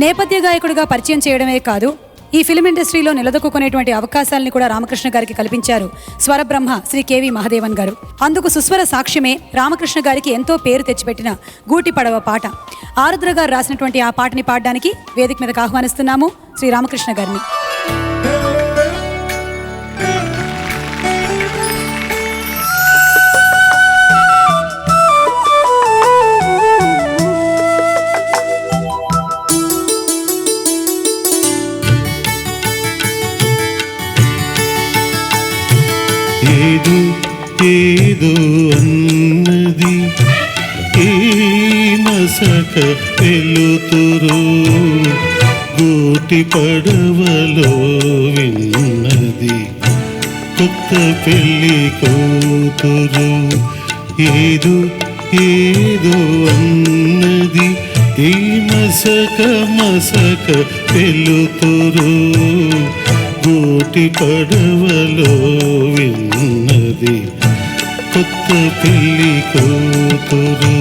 నేపథ్య గాయకుడిగా పరిచయం చేయడమే కాదు, ఈ ఫిల్మ్ ఇండస్ట్రీలో నిలదొక్కునేటువంటి అవకాశాలని కూడా రామకృష్ణ గారికి కల్పించారు స్వరబ్రహ్మ శ్రీ కేవి మహాదేవన్ గారు. అందుకు సుస్వర సాక్ష్యమే రామకృష్ణ గారికి ఎంతో పేరు తెచ్చిపెట్టిన గూటి పడవ పాట. ఆరుద్ర గారు రాసినటువంటి ఆ పాటని పాడడానికి వేదిక మీదకి ఆహ్వానిస్తున్నాము శ్రీ రామకృష్ణ గారిని. ఏదో ఏదో అన్నది ఈ మసక వెలుతురు గూటి పడవలో విన్నది కొత్త పెళ్లి కూతురు. ఏదో ఏదో అన్నది ఈ మసక మసక వెలుతురు గూటి పడవలో విన్నది కొత్త పెళ్లి కూతురు.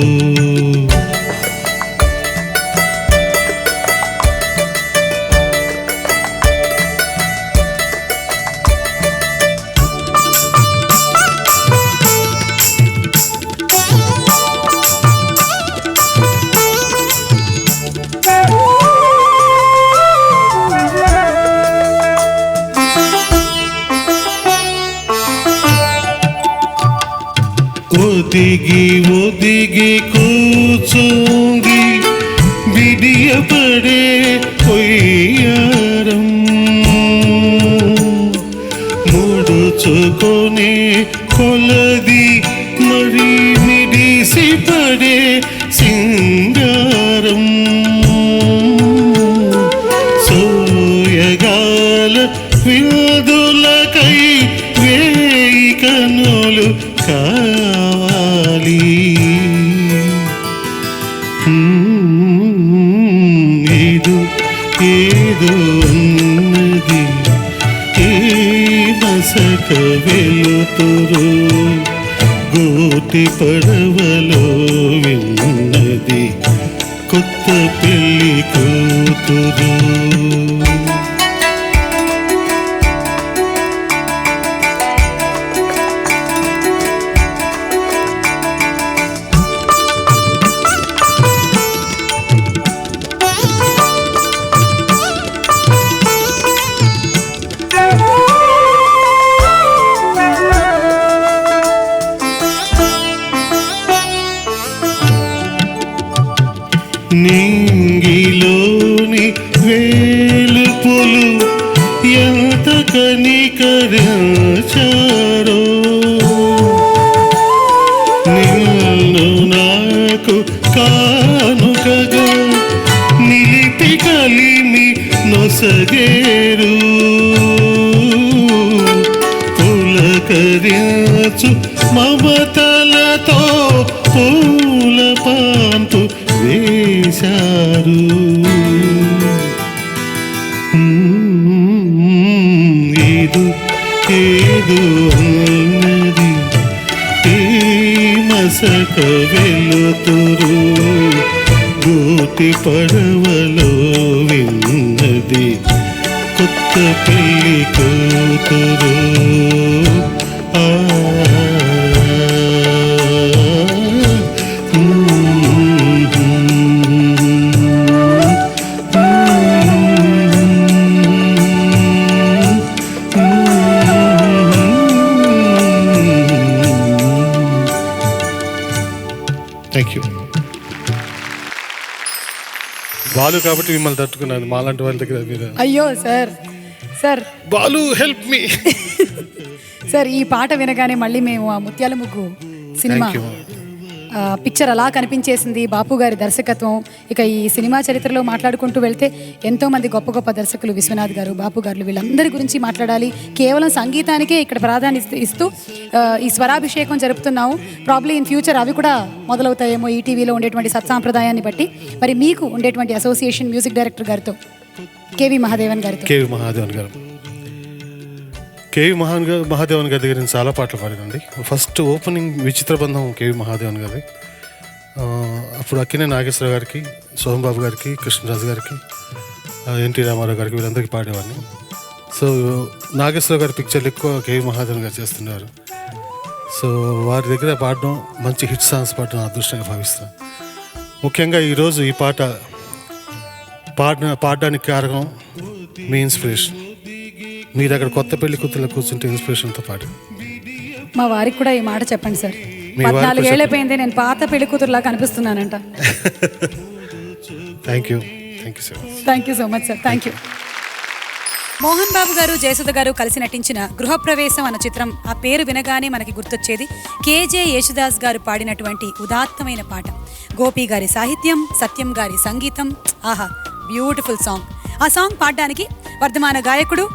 ఒదిగి ఒదిగి కూర్చుంది బిడియపడే కొయ్యారం ముడుచుకొని కొలది మరి మిడిసి పడే సింగారం సోయగాల విదులకై వేయి కనులు కావాలి. ఏదో ఏదో అన్నది ఈ మసక వెలుతురు గూటి పడవలో విన్నది కొత్త పెళ్లి కూతురు. నింగిలోని వేలుపులు ఎంత కనికరించారో నిన్ను నాకు కానుకగా నిలిపి కలిమి నొసగేరు పులకరించు మమతలతో పూల పాంతు వేశారు. ఏదో ఏదో అన్నది ఈ మసక వెలుతురు గూటి పడవలో విన్నది కొత్త పెళ్లి కూతురు. Thank you. బాలు కాబట్టి మిమ్మల్ని తట్టుకున్నాను, మాలాంటి వాళ్ళ దగ్గర మీరు. అయ్యో sir, sir Balu help me. Sir ఈ పాట వినగానే మళ్ళీ మేము ఆ ముత్యాల ముగ్గు సినిమా పిక్చర్ అలా కనిపించేసింది. బాపు గారి దర్శకత్వం. ఇక ఈ సినిమా చరిత్రలో మాట్లాడుకుంటూ వెళ్తే ఎంతోమంది గొప్ప గొప్ప దర్శకులు, విశ్వనాథ్ గారు, బాపు గారు, వీళ్ళందరి గురించి మాట్లాడాలి. కేవలం సంగీతానికే ఇక్కడ ప్రాధాన్యత ఇస్తూ ఈ స్వరాభిషేకం జరుపుతున్నాము. ప్రాబ్లీ ఇన్ ఫ్యూచర్ అవి కూడా మొదలవుతాయేమో ఈటీవీలో ఉండేటువంటి సత్సాంప్రదాయాన్ని బట్టి. మరి మీకు ఉండేటువంటి అసోసియేషన్ మ్యూజిక్ డైరెక్టర్ గారితో, కేవి మహాదేవన్ గారితో. కేవి మహాదేవన్ గారి దగ్గర నేను చాలా పాటలు పాడానండి. ఫస్ట్ ఓపెనింగ్ విచిత్ర బంధం కేవి మహాదేవన్ గారి. అప్పుడు అక్కినే నాగేశ్వర గారికి, సోహంబాబు గారికి, కృష్ణరాజు గారికి, ఎన్టీ రామారావు గారికి వీళ్ళందరికీ పాడేవాడిని. సో నాగేశ్వర గారి పిక్చర్లు ఎక్కువ కేవి మహాదేవన్ గారు చేస్తున్నారు. సో వారి దగ్గర పాడడం, మంచి హిట్ సాంగ్స్ పాడడం అదృష్టంగా భావిస్తాను. ముఖ్యంగా ఈరోజు ఈ పాట పాడడానికి కారణం మీ ఇన్స్పిరేషన్. మీరు అక్కడ కొత్త పెళ్లి కూతుర్లో కూర్చుంటే ఇన్స్పిరేషన్తో పాటు మా వారికి కూడా ఈ మాట చెప్పండి సార్. మీ వారికి 14 ఏళ్ళైపోయింది, నేను పాత పెళ్లి కూతురులా కనిపిస్తున్నానంట. Thank you sir. Thank you so much sir. Thank you. Mohan Babu garu, Jayasudha గారు కలిసి నటించిన గృహప్రవేశం అన్న చిత్రం, ఆ పేరు వినగానే మనకి గుర్తొచ్చేది కేజే యేసుదాస్ గారు పాడినటువంటి ఉదాత్తమైన పాట. గోపి గారి సాహిత్యం, సత్యం గారి సంగీతం, ఆహా బ్యూటిఫుల్ సాంగ్. ఆ సాంగ్ పాడడానికి వర్ధమాన గాయకుడు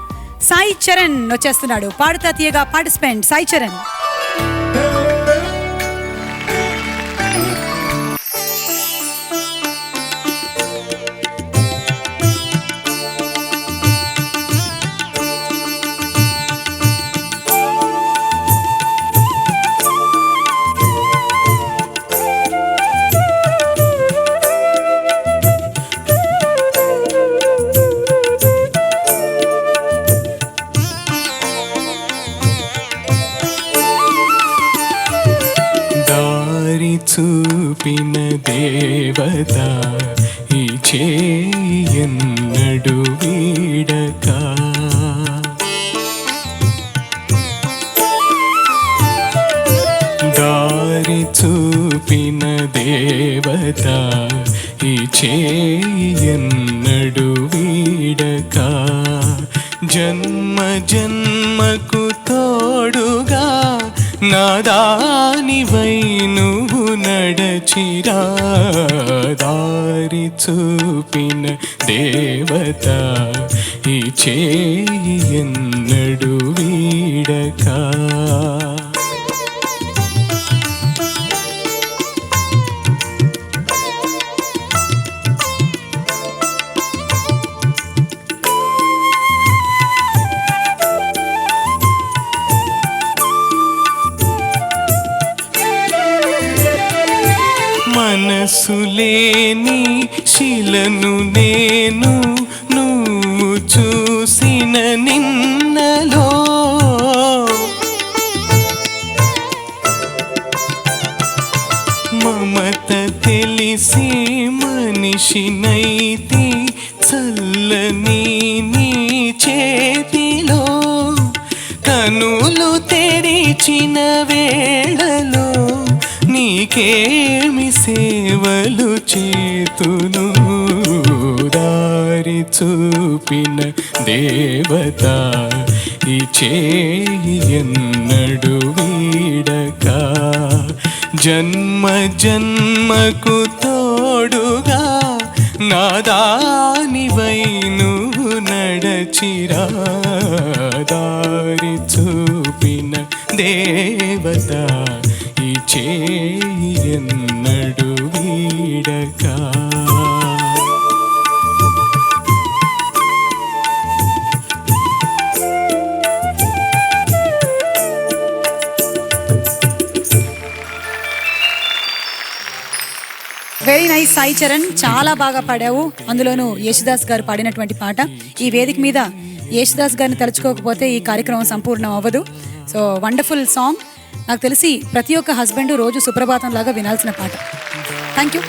సాయి చరణ్ వచ్చేస్తున్నాడు. పాడుతా తీయగా పార్టిసిపెంట్ సాయి చరణ్. చూపిన దేవత ఈ చేయన్నడు వీడక, దారి చూపిన దేవత ఈ చేయన్నడు వీడక, జన్మ జన్మకు తోడుగా నాదానివై నువ్వు నడచిరా, దారి చూపిన దేవత ఈ చేయన్నడు వీడక. మనసులేని శిలను నేను, నువ్వు చూసిన నిన్నలో మమత తెలిసి మనిషినైతి, చల్లని నీ చేతిలో కనులు తెరిచిన వేళలో నీకేమి సేవలు చేతును, దారి చూపిన దేవత ఈ చేయన్నడు వీడక, జన్మ జన్మకు తోడుగా నాదానివై నువ్వు నడచిరా, దారి చూపిన దేవత ఈ చేయన్నడు వీడక. వెరీ నైస్ సాయి చరణ్, చాలా బాగా పాడావు. అందులోనూ యేసుదాస్ గారు పాడినటువంటి పాట. ఈ వేదిక మీద యేసుదాస్ గారిని తలుచుకోకపోతే ఈ కార్యక్రమం సంపూర్ణం అవ్వదు. So wonderful song. నాకు తెలిసి ప్రతి ఒక్క హస్బెండ్ రోజు సుప్రభాతం లాగా వినాల్సిన పాట. Thank you.